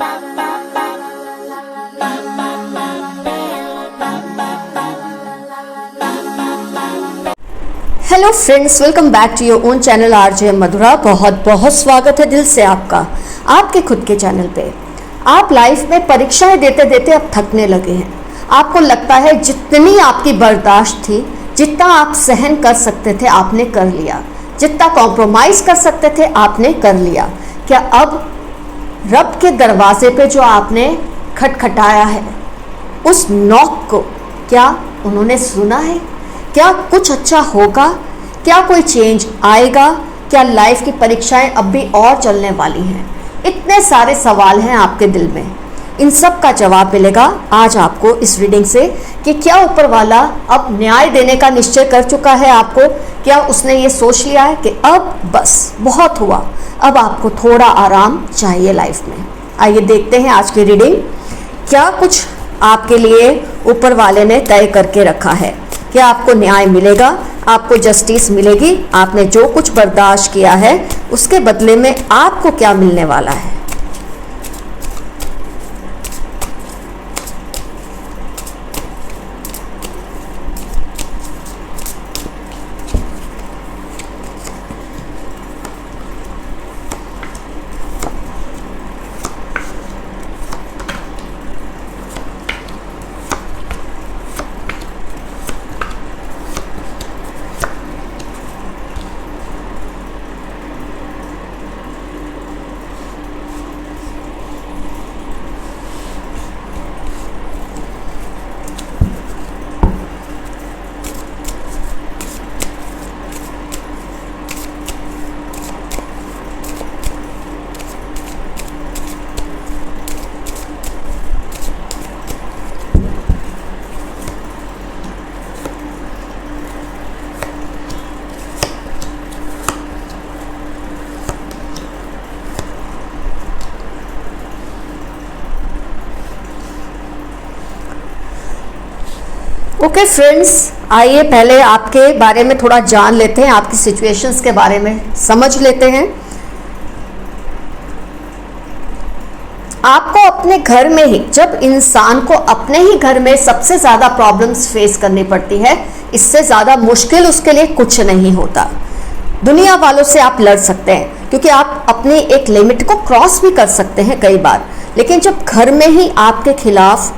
Hello friends, welcome back to your own channel RJ Madhura. बहुत बहुत स्वागत है दिल से आपका आपके खुद के चैनल पे। आप लाइफ में परीक्षाएं देते देते अब थकने लगे हैं। आपको लगता है जितनी आपकी बर्दाश्त थी, जितना आप सहन कर सकते थे आपने कर लिया, जितना कॉम्प्रोमाइज़ कर सकते थे आपने कर लिया। क्या अब रब के दरवाजे पे जो आपने खटखटाया है, उस नॉक को क्या उन्होंने सुना है? क्या कुछ अच्छा होगा? क्या कोई चेंज आएगा? क्या लाइफ की परीक्षाएं अब भी और चलने वाली हैं? इतने सारे सवाल हैं आपके दिल में। इन सब का जवाब मिलेगा आज आपको इस रीडिंग से कि क्या ऊपर वाला अब न्याय देने का निश्चय कर चुका है आपको। क्या उसने ये सोच लिया है कि अब बस बहुत हुआ, अब आपको थोड़ा आराम चाहिए लाइफ में। आइए देखते हैं आज की रीडिंग। क्या कुछ आपके लिए ऊपर वाले ने तय करके रखा है? क्या आपको न्याय मिलेगा? आपको जस्टिस मिलेगी? आपने जो कुछ बर्दाश्त किया है उसके बदले में आपको क्या मिलने वाला है? ओके फ्रेंड्स, आइए पहले आपके बारे में थोड़ा जान लेते हैं, आपकी सिचुएशंस के बारे में समझ लेते हैं। आपको अपने घर में ही, जब इंसान को अपने ही घर में सबसे ज़्यादा प्रॉब्लम्स फेस करनी पड़ती है, इससे ज़्यादा मुश्किल उसके लिए कुछ नहीं होता। दुनिया वालों से आप लड़ सकते हैं क्योंकि आप अपनी एक लिमिट को क्रॉस भी कर सकते हैं कई बार, लेकिन जब घर में ही आपके खिलाफ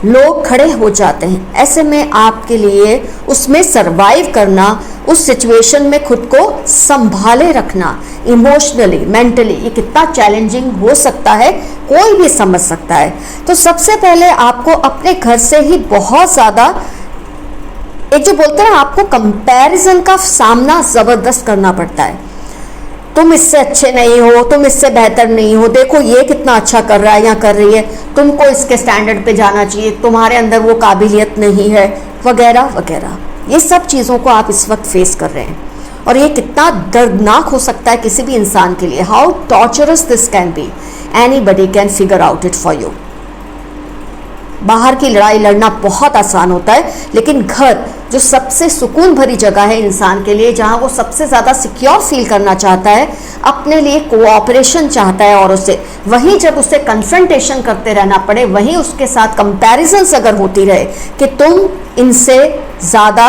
लोग खड़े हो जाते हैं, ऐसे में आपके लिए उसमें सरवाइव करना, उस सिचुएशन में खुद को संभाले रखना इमोशनली, मेंटली, ये कितना चैलेंजिंग हो सकता है कोई भी समझ सकता है। तो सबसे पहले आपको अपने घर से ही बहुत ज़्यादा एक जो बोलते हैं आपको कंपैरिजन का सामना ज़बरदस्त करना पड़ता है। तुम इससे अच्छे नहीं हो, तुम इससे बेहतर नहीं हो, देखो ये कितना अच्छा कर रहा है या कर रही है, तुमको इसके स्टैंडर्ड पे जाना चाहिए, तुम्हारे अंदर वो काबिलियत नहीं है, वगैरह वगैरह। ये सब चीज़ों को आप इस वक्त फेस कर रहे हैं और ये कितना दर्दनाक हो सकता है किसी भी इंसान के लिए। How torturers this can be, anybody can figure out it for you. बाहर की लड़ाई लड़ना बहुत आसान होता है, लेकिन घर जो सबसे सुकून भरी जगह है इंसान के लिए, जहां वो सबसे ज़्यादा सिक्योर फील करना चाहता है, अपने लिए कोऑपरेशन चाहता है औरों से, वहीं जब उसे कन्फ्रंटेशन करते रहना पड़े, वहीं उसके साथ कंपैरिजन्स अगर होती रहे कि तुम इनसे ज़्यादा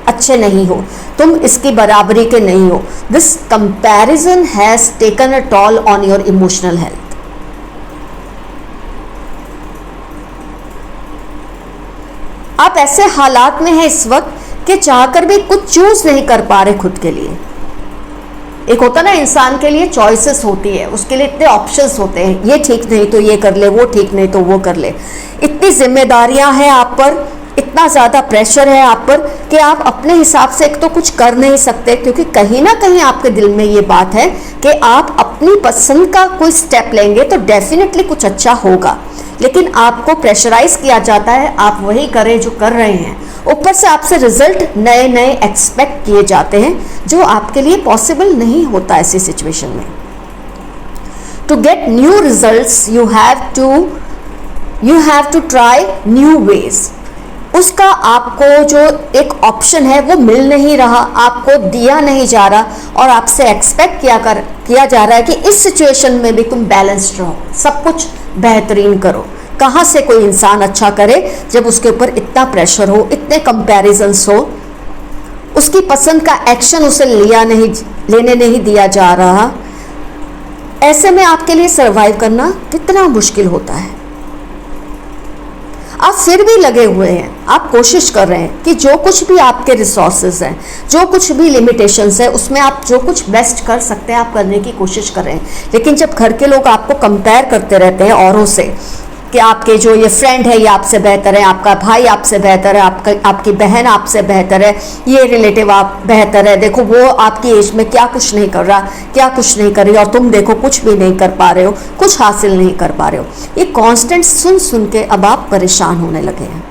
अच्छे नहीं हो, तुम इसकी बराबरी के नहीं हो, this comparison has taken a tall on your emotional health. आप ऐसे हालात में हैं इस वक्त कि चाहकर भी कुछ चूज नहीं कर पा रहे खुद के लिए। एक होता ना इंसान के लिए चॉइसेस होती है, उसके लिए इतने ऑप्शंस होते हैं, ये ठीक नहीं तो ये कर ले, वो ठीक नहीं तो वो कर ले। इतनी जिम्मेदारियां हैं आप पर, इतना ज़्यादा प्रेशर है आप पर कि आप अपने हिसाब से एक तो कुछ कर नहीं सकते, क्योंकि कहीं ना कहीं आपके दिल में ये बात है कि आप अपनी पसंद का कोई स्टेप लेंगे तो डेफिनेटली कुछ अच्छा होगा, लेकिन आपको प्रेशराइज किया जाता है आप वही करें जो कर रहे हैं। ऊपर से आपसे रिजल्ट नए नए एक्सपेक्ट किए जाते हैं जो आपके लिए पॉसिबल नहीं होता ऐसी सिचुएशन में। To get new results you have to try new ways. उसका आपको जो एक ऑप्शन है वो मिल नहीं रहा, आपको दिया नहीं जा रहा, और आपसे एक्सपेक्ट किया जा रहा है कि इस सिचुएशन में भी तुम बैलेंस्ड रहो, सब कुछ बेहतरीन करो। कहाँ से कोई इंसान अच्छा करे जब उसके ऊपर इतना प्रेशर हो, इतने कंपैरिजंस हो, उसकी पसंद का एक्शन उसे लेने नहीं दिया जा रहा। ऐसे में आपके लिए सरवाइव करना कितना मुश्किल होता है। आप फिर भी लगे हुए हैं, आप कोशिश कर रहे हैं कि जो कुछ भी आपके रिसोर्सेज हैं, जो कुछ भी लिमिटेशंस है, उसमें आप जो कुछ बेस्ट कर सकते हैं आप करने की कोशिश कर रहे हैं। लेकिन जब घर के लोग आपको कंपेयर करते रहते हैं औरों से कि आपके जो ये फ्रेंड है ये आपसे बेहतर है, आपका भाई आपसे बेहतर है, आपकी बहन आपसे बेहतर है, ये रिलेटिव आप बेहतर है, देखो वो आपकी एज में क्या कुछ नहीं कर रहा, क्या कुछ नहीं कर रही, और तुम देखो कुछ भी नहीं कर पा रहे हो, कुछ हासिल नहीं कर पा रहे हो, ये कांस्टेंट सुन सुन के अब आप परेशान होने लगे हैं।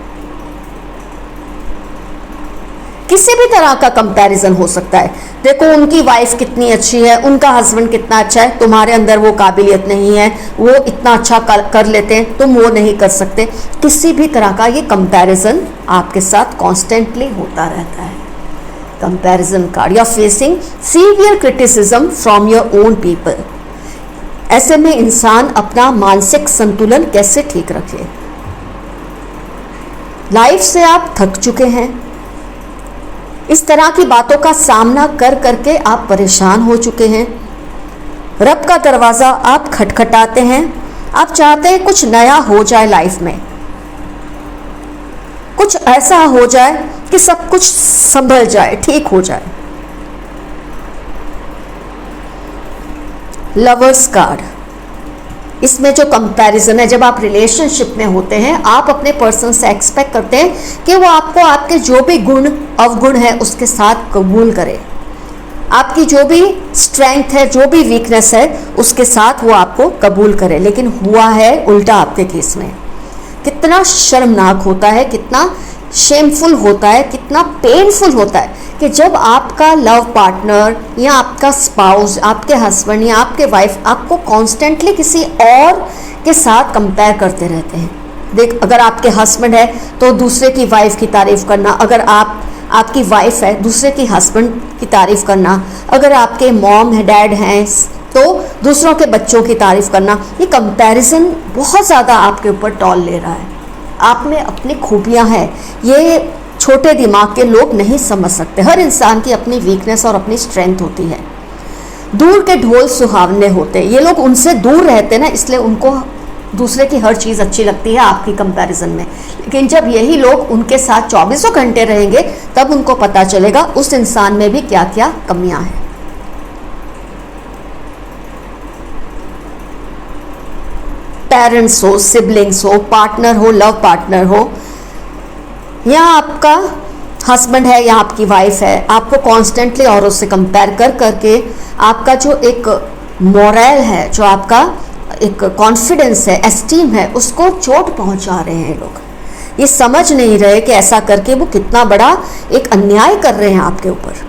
किसी भी तरह का कंपैरिजन हो सकता है, देखो उनकी वाइफ कितनी अच्छी है, उनका हस्बैंड कितना अच्छा है, तुम्हारे अंदर वो काबिलियत नहीं है, वो इतना अच्छा कर लेते हैं, तुम वो नहीं कर सकते। किसी भी तरह का ये कंपैरिजन आपके साथ कॉन्स्टेंटली होता रहता है। Comparison card, you are facing severe criticism from your own people. ऐसे में इंसान अपना मानसिक संतुलन कैसे ठीक रखे? लाइफ से आप थक चुके हैं, इस तरह की बातों का सामना कर करके आप परेशान हो चुके हैं। रब का दरवाज़ा आप खटखटाते हैं, आप चाहते हैं कुछ नया हो जाए लाइफ में, कुछ ऐसा हो जाए कि सब कुछ संभल जाए, ठीक हो जाए। लवर्स कार्ड, इसमें जो कंपैरिजन है, जब आप रिलेशनशिप में होते हैं आप अपने पर्सन से एक्सपेक्ट करते हैं कि वो आपको आपके जो भी गुण अवगुण है उसके साथ कबूल करे, आपकी जो भी स्ट्रेंथ है, जो भी वीकनेस है उसके साथ वो आपको कबूल करे। लेकिन हुआ है उल्टा आपके केस में। कितना शर्मनाक होता है, कितना शेमफुल होता है, कितना पेनफुल होता है कि जब आपका लव पार्टनर या आपका स्पाउस, आपके हस्बैंड या आपके वाइफ आपको कॉन्स्टेंटली किसी और के साथ कंपेयर करते रहते हैं। देख, अगर आपके हस्बैंड है तो दूसरे की वाइफ की तारीफ करना, अगर आपकी वाइफ है दूसरे की हस्बैंड की तारीफ करना, अगर आपके मॉम है डैड हैं तो दूसरों के बच्चों की तारीफ करना, ये कंपैरिजन बहुत ज़्यादा आपके ऊपर टॉल ले रहा है। आप में अपनी खूबियां हैं, ये छोटे दिमाग के लोग नहीं समझ सकते। हर इंसान की अपनी वीकनेस और अपनी स्ट्रेंथ होती है। दूर के ढोल सुहावने होते, ये लोग उनसे दूर रहते ना, इसलिए उनको दूसरे की हर चीज़ अच्छी लगती है आपकी कंपैरिजन में। लेकिन जब यही लोग उनके साथ 24 घंटे रहेंगे तब उनको पता चलेगा उस इंसान में भी क्या क्या कमियां हैं। पेरेंट्स हो, सिबलिंग्स हो, पार्टनर हो, लव पार्टनर हो, या आपका हस्बैंड है या आपकी वाइफ है, आपको कॉन्स्टेंटली औरों से कंपेयर कर करके आपका जो एक मोरल है, जो आपका एक कॉन्फिडेंस है, एस्टीम है, उसको चोट पहुंचा रहे हैं लोग। ये समझ नहीं रहे कि ऐसा करके वो कितना बड़ा एक अन्याय कर रहे हैं आपके ऊपर।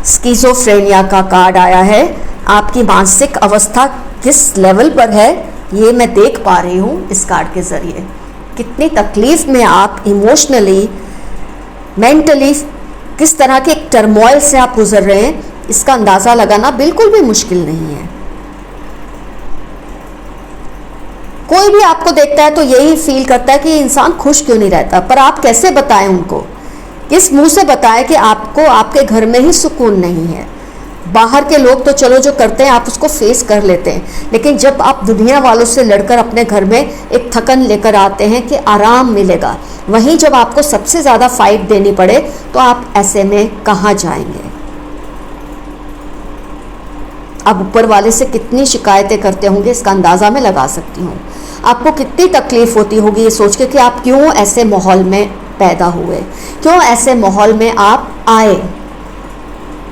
स्किज़ोफ्रेनिया का कार्ड आया है। आपकी मानसिक अवस्था किस लेवल पर है ये मैं देख पा रही हूँ इस कार्ड के ज़रिए। कितनी तकलीफ में आप इमोशनली, मेंटली किस तरह के एक टर्मोइल से आप गुजर रहे हैं, इसका अंदाज़ा लगाना बिल्कुल भी मुश्किल नहीं है। कोई भी आपको देखता है तो यही फील करता है कि इंसान खुश क्यों नहीं रहता, पर आप कैसे बताएं उनको, किस मुंह से बताएं कि आपको आपके घर में ही सुकून नहीं है। बाहर के लोग तो चलो जो करते हैं आप उसको फेस कर लेते हैं, लेकिन जब आप दुनिया वालों से लड़कर अपने घर में एक थकन लेकर आते हैं कि आराम मिलेगा, वहीं जब आपको सबसे ज़्यादा फाइट देनी पड़े तो आप ऐसे में कहाँ जाएंगे। आप ऊपर वाले से कितनी शिकायतें करते होंगे इसका अंदाज़ा मैं लगा सकती हूँ। आपको कितनी तकलीफ़ होती होगी ये सोच के कि आप क्यों ऐसे माहौल में पैदा हुए, क्यों ऐसे माहौल में आप आए।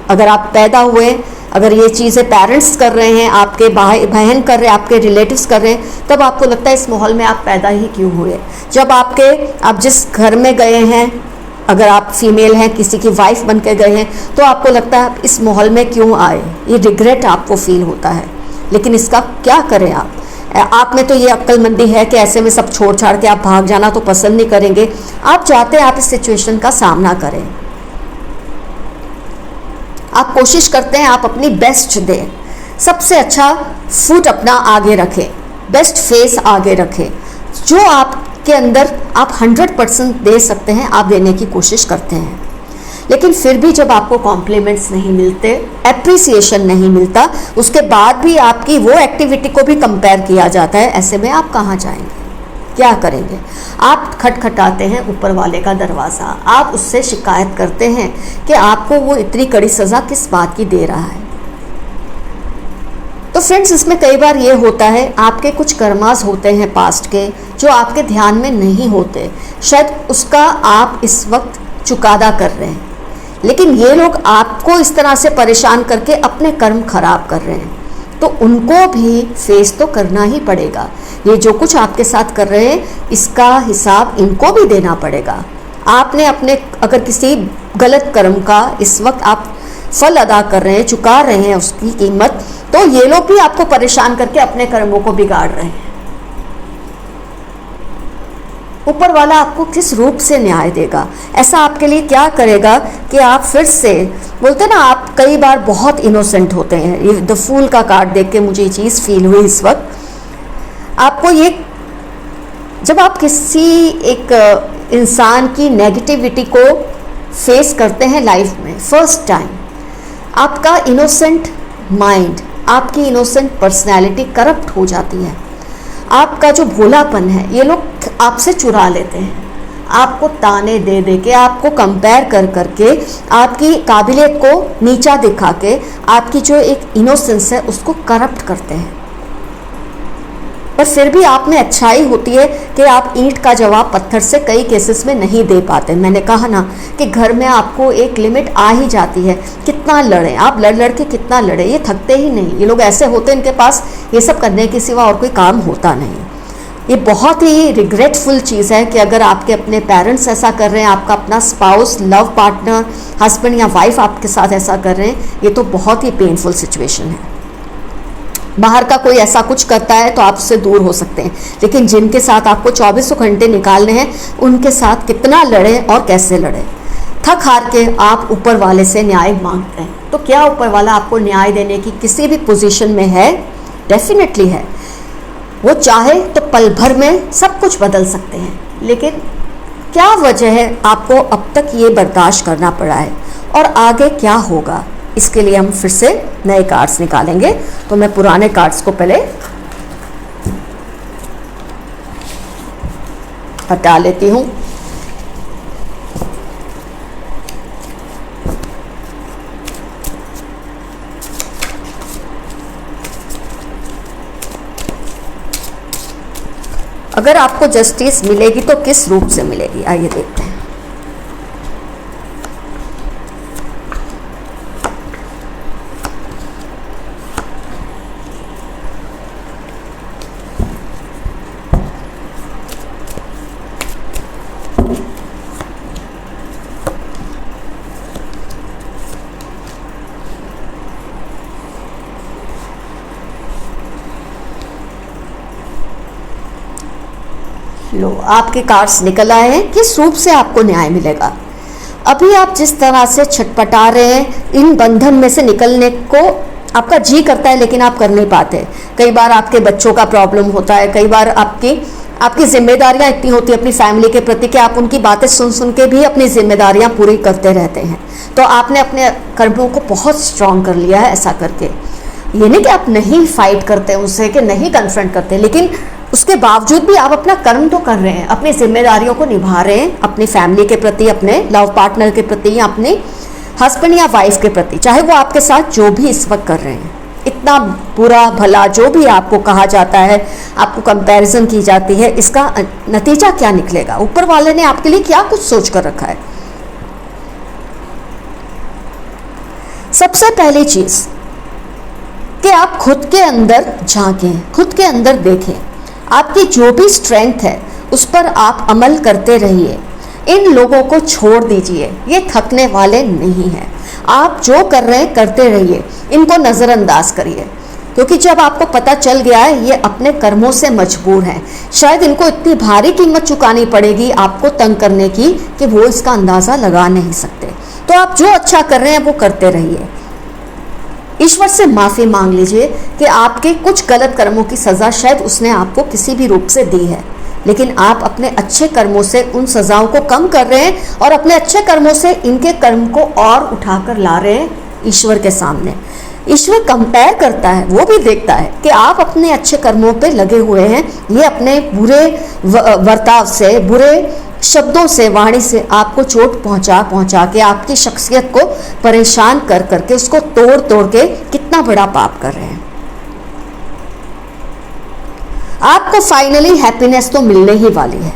अगर आप पैदा हुए, अगर ये चीज़ें पेरेंट्स कर रहे हैं, आपके भाई बहन कर रहे हैं, आपके रिलेटिव्स कर रहे हैं, तब आपको लगता है इस माहौल में आप पैदा ही क्यों हुए। जब आप जिस घर में गए हैं, अगर आप फीमेल हैं किसी की वाइफ बन के गए हैं, तो आपको लगता है आप इस माहौल में क्यों आए, ये रिग्रेट आपको फील होता है। लेकिन इसका क्या करें आप, आप में तो ये अक्लमंदी है कि ऐसे में सब छोड़ छाड़ के आप भाग जाना तो पसंद नहीं करेंगे। आप चाहते हैं आप इस सिचुएशन का सामना करें, आप कोशिश करते हैं आप अपनी बेस्ट दें, सबसे अच्छा फुट अपना आगे रखें, बेस्ट फेस आगे रखें, जो आपके अंदर आप 100% दे सकते हैं आप देने की कोशिश करते हैं। लेकिन फिर भी जब आपको कॉम्प्लीमेंट्स नहीं मिलते, एप्रिसिएशन नहीं मिलता, उसके बाद भी आपकी वो एक्टिविटी को भी कंपेयर किया जाता है, ऐसे में आप कहाँ जाएंगे, क्या करेंगे? आप खटखटाते हैं ऊपर वाले का दरवाज़ा, आप उससे शिकायत करते हैं कि आपको वो इतनी कड़ी सज़ा किस बात की दे रहा है। तो फ्रेंड्स, इसमें कई बार ये होता है आपके कुछ कर्मास होते हैं पास्ट के जो आपके ध्यान में नहीं होते, शायद उसका आप इस वक्त चुकादा कर रहे हैं, लेकिन ये लोग आपको इस तरह से परेशान करके अपने कर्म खराब कर रहे हैं, तो उनको भी फेस तो करना ही पड़ेगा। ये जो कुछ आपके साथ कर रहे हैं इसका हिसाब इनको भी देना पड़ेगा। आपने अपने अगर किसी गलत कर्म का इस वक्त आप फल अदा कर रहे हैं, चुका रहे हैं उसकी कीमत, तो ये लोग भी आपको परेशान करके अपने कर्मों को बिगाड़ रहे हैं। ऊपर वाला आपको किस रूप से न्याय देगा, ऐसा आपके लिए क्या करेगा कि आप फिर से बोलते हैं ना, आप कई बार बहुत इनोसेंट होते हैं। ये द फूल का कार्ड देख के मुझे ये चीज़ फील हुई इस वक्त। आपको ये, जब आप किसी एक इंसान की नेगेटिविटी को फेस करते हैं लाइफ में फर्स्ट टाइम, आपका इनोसेंट माइंड, आपकी इनोसेंट पर्सनैलिटी करप्ट हो जाती है। आपका जो भोलापन है ये लोग आपसे चुरा लेते हैं, आपको ताने दे दे के, आपको कंपेयर कर करके, आपकी काबिलियत को नीचा दिखा के आपकी जो एक इनोसेंस है उसको करप्ट करते हैं। पर फिर भी आप में अच्छाई होती है कि आप ईंट का जवाब पत्थर से कई केसेस में नहीं दे पाते। मैंने कहा ना कि घर में आपको एक लिमिट आ ही जाती है, कितना लड़ें आप, लड़ लड़ के कितना लड़े, ये थकते ही नहीं। ये लोग ऐसे होते हैं इनके पास ये सब करने के सिवा और कोई काम होता नहीं। ये बहुत ही रिग्रेटफुल चीज़ है कि अगर आपके अपने पेरेंट्स ऐसा कर रहे हैं, आपका अपना स्पाउस, लव पार्टनर, हस्बैंड या वाइफ आपके साथ ऐसा कर रहे हैं, ये तो बहुत ही पेनफुल सिचुएशन है। बाहर का कोई ऐसा कुछ करता है तो आप उससे दूर हो सकते हैं, लेकिन जिनके साथ आपको 24 घंटे निकालने हैं उनके साथ कितना लड़े और कैसे लड़े। थक हार के आप ऊपर वाले से न्याय मांगते हैं, तो क्या ऊपर वाला आपको न्याय देने की किसी भी पोजीशन में है? डेफिनेटली है। वो चाहे तो पल भर में सब कुछ बदल सकते हैं, लेकिन क्या वजह है आपको अब तक ये बर्दाश्त करना पड़ा है और आगे क्या होगा? इसके लिए हम फिर से नए कार्ड्स निकालेंगे। तो मैं पुराने कार्ड्स को पहले हटा लेती हूँ। अगर आपको जस्टिस मिलेगी तो किस रूप से मिलेगी, आइए देखते हैं। लो, आपके कार्ड्स निकल आए हैं। किस रूप से आपको न्याय मिलेगा? अभी आप जिस तरह से छटपटा रहे हैं, इन बंधन में से निकलने को आपका जी करता है लेकिन आप कर नहीं पाते। कई बार आपके बच्चों का प्रॉब्लम होता है, कई बार आपकी जिम्मेदारियां इतनी होती है अपनी फैमिली के प्रति कि आप उनकी बातें सुन सुन के भी अपनी जिम्मेदारियां पूरी करते रहते हैं। तो आपने अपने कर्मों को बहुत स्ट्रांग कर लिया है ऐसा करके। ये नहीं कि आप नहीं फाइट करते उनसे, कि नहीं कन्फ्रंट करते, लेकिन उसके बावजूद भी आप अपना कर्म तो कर रहे हैं, अपनी जिम्मेदारियों को निभा रहे हैं, अपनी फैमिली के प्रति, अपने लव पार्टनर के प्रति या अपने हस्बैंड या वाइफ के प्रति, चाहे वो आपके साथ जो भी इस वक्त कर रहे हैं। इतना बुरा भला जो भी आपको कहा जाता है, आपको कंपैरिजन की जाती है, इसका नतीजा क्या निकलेगा? ऊपर वाले ने आपके लिए क्या कुछ सोच कर रखा है? सबसे पहली चीज कि आप खुद के अंदर झांकें, खुद के अंदर देखें, आपकी जो भी स्ट्रेंथ है उस पर आप अमल करते रहिए। इन लोगों को छोड़ दीजिए, ये थकने वाले नहीं हैं। आप जो कर रहे हैं करते रहिए, इनको नज़रअंदाज करिए। क्योंकि जब आपको पता चल गया है ये अपने कर्मों से मजबूर हैं, शायद इनको इतनी भारी कीमत चुकानी पड़ेगी आपको तंग करने की कि वो इसका अंदाज़ा लगा नहीं सकते। तो आप जो अच्छा कर रहे हैं वो करते रहिए। ईश्वर से माफ़ी मांग लीजिए कि आपके कुछ गलत कर्मों की सज़ा शायद उसने आपको किसी भी रूप से दी है, लेकिन आप अपने अच्छे कर्मों से उन सज़ाओं को कम कर रहे हैं और अपने अच्छे कर्मों से इनके कर्म को और उठाकर ला रहे हैं ईश्वर के सामने। ईश्वर कंपेयर करता है, वो भी देखता है कि आप अपने अच्छे कर्मों पे लगे हुए हैं। ये अपने बुरे बर्ताव से, बुरे शब्दों से, वाणी से आपको चोट पहुंचा के आपकी शख्सियत को परेशान कर करके उसको तोड़ के कितना बड़ा पाप कर रहे हैं। आपको फाइनली हैप्पीनेस तो मिलने ही वाली है।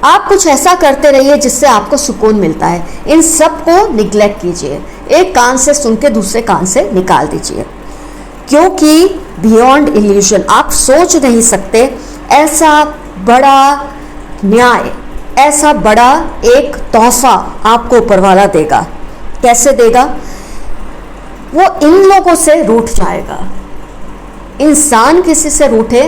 आप कुछ ऐसा करते रहिए जिससे आपको सुकून मिलता है। इन सब को निग्लेक्ट कीजिए, एक कान से सुन के दूसरे कान से निकाल दीजिए, क्योंकि बियॉन्ड इल्यूजन आप सोच नहीं सकते ऐसा बड़ा न्याय, ऐसा बड़ा एक तोहफा आपको ऊपर वाला देगा। कैसे देगा? वो इन लोगों से रूठ जाएगा। इंसान किसी से रूठे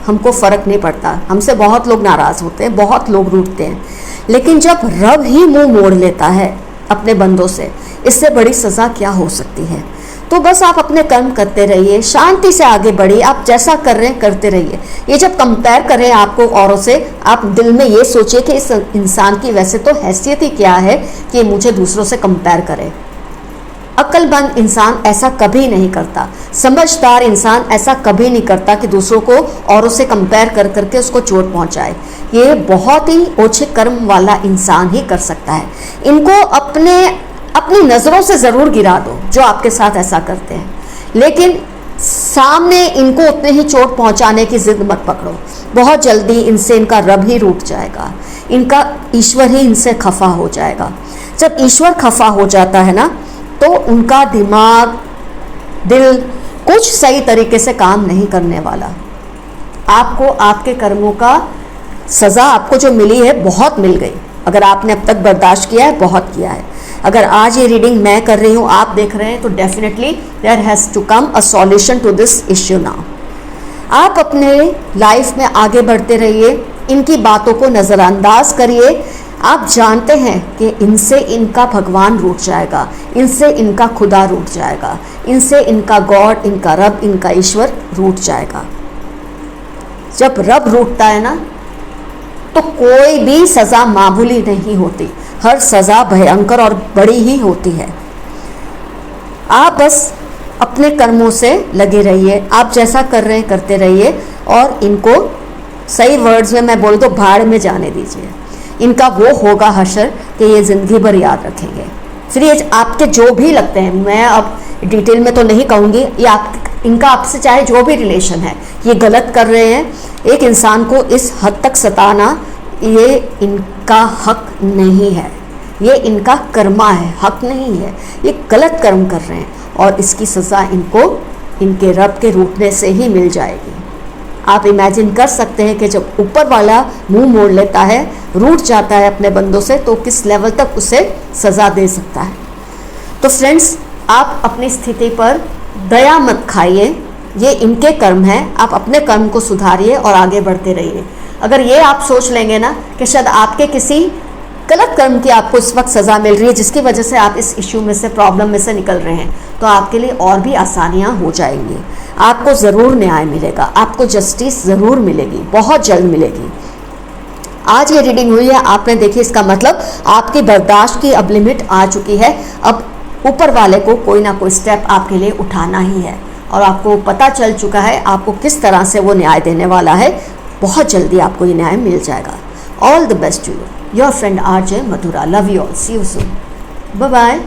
हमको फ़र्क नहीं पड़ता, हमसे बहुत लोग नाराज़ होते हैं, बहुत लोग रूठते हैं, लेकिन जब रब ही मुंह मोड़ लेता है अपने बंदों से, इससे बड़ी सज़ा क्या हो सकती है। तो बस आप अपने कर्म करते रहिए, शांति से आगे बढ़िए, आप जैसा कर रहे हैं करते रहिए। ये जब कंपेयर कर रहे हैं आपको औरों से, आप दिल में ये सोचिए कि इस इंसान की वैसे तो हैसियत ही क्या है कि मुझे दूसरों से कंपेयर करे। अक्लमंद इंसान ऐसा कभी नहीं करता, समझदार इंसान ऐसा कभी नहीं करता कि दूसरों को औरों से कंपेयर कर करके उसको चोट पहुंचाए। ये बहुत ही ओछे कर्म वाला इंसान ही कर सकता है। इनको अपनी नज़रों से ज़रूर गिरा दो जो आपके साथ ऐसा करते हैं, लेकिन सामने इनको उतने ही चोट पहुंचाने की जिद मत पकड़ो। बहुत जल्दी इनसे इनका रब ही रूठ जाएगा, इनका ईश्वर ही इनसे खफा हो जाएगा। जब ईश्वर खफा हो जाता है ना, तो उनका दिमाग, दिल कुछ सही तरीके से काम नहीं करने वाला। आपको आपके कर्मों का सज़ा आपको जो मिली है बहुत मिल गई। अगर आपने अब तक बर्दाश्त किया है, बहुत किया है। अगर आज ये रीडिंग मैं कर रही हूँ, आप देख रहे हैं, तो definitely there has to come a solution to this issue now. आप अपने लाइफ में आगे बढ़ते रहिए, इनकी बातों को नज़रअंदाज करिए। आप जानते हैं कि इनसे इनका भगवान रूठ जाएगा, इनसे इनका खुदा रूठ जाएगा, इनसे इनका गॉड, इनका रब, इनका ईश्वर रूठ जाएगा। जब रब रूठता है ना, तो कोई भी सज़ा मामूली नहीं होती, हर सज़ा भयंकर और बड़ी ही होती है। आप बस अपने कर्मों से लगे रहिए, आप जैसा कर रहे हैं करते रहिए, और इनको सही वर्ड्स में मैं बोल दो, भाड़ में जाने दीजिए। इनका वो होगा हशर कि ये ज़िंदगी भर याद रखेंगे। फिर ये आपके जो भी लगते हैं, मैं अब डिटेल में तो नहीं कहूँगी, ये इनका आपसे चाहे जो भी रिलेशन है, ये गलत कर रहे हैं। एक इंसान को इस हद तक सताना, ये इनका हक नहीं है, ये इनका कर्मा है, हक नहीं है। ये गलत कर्म कर रहे हैं और इसकी सज़ा इनको इनके रब के रूठने से ही मिल जाएगी। आप इमेजिन कर सकते हैं कि जब ऊपर वाला मुंह मोड़ लेता है, रूठ जाता है अपने बंदों से, तो किस लेवल तक उसे सज़ा दे सकता है। तो फ्रेंड्स, आप अपनी स्थिति पर दया मत खाइए, ये इनके कर्म हैं, आप अपने कर्म को सुधारिए और आगे बढ़ते रहिए। अगर ये आप सोच लेंगे ना कि शायद आपके किसी गलत कर्म की आपको इस वक्त सज़ा मिल रही है जिसकी वजह से आप इस इश्यू में से, प्रॉब्लम में से निकल रहे हैं, तो आपके लिए और भी आसानियां हो जाएंगी। आपको ज़रूर न्याय मिलेगा, आपको जस्टिस ज़रूर मिलेगी, बहुत जल्द मिलेगी। आज ये रीडिंग हुई है, आपने देखी, इसका मतलब आपकी बर्दाश्त की अब लिमिट आ चुकी है। अब ऊपर वाले को कोई ना कोई स्टेप आपके लिए उठाना ही है, और आपको पता चल चुका है आपको किस तरह से वो न्याय देने वाला है। बहुत जल्दी आपको ये न्याय मिल जाएगा। All the best to you, your friend RJ Madhura. Love you all, see you soon, bye bye.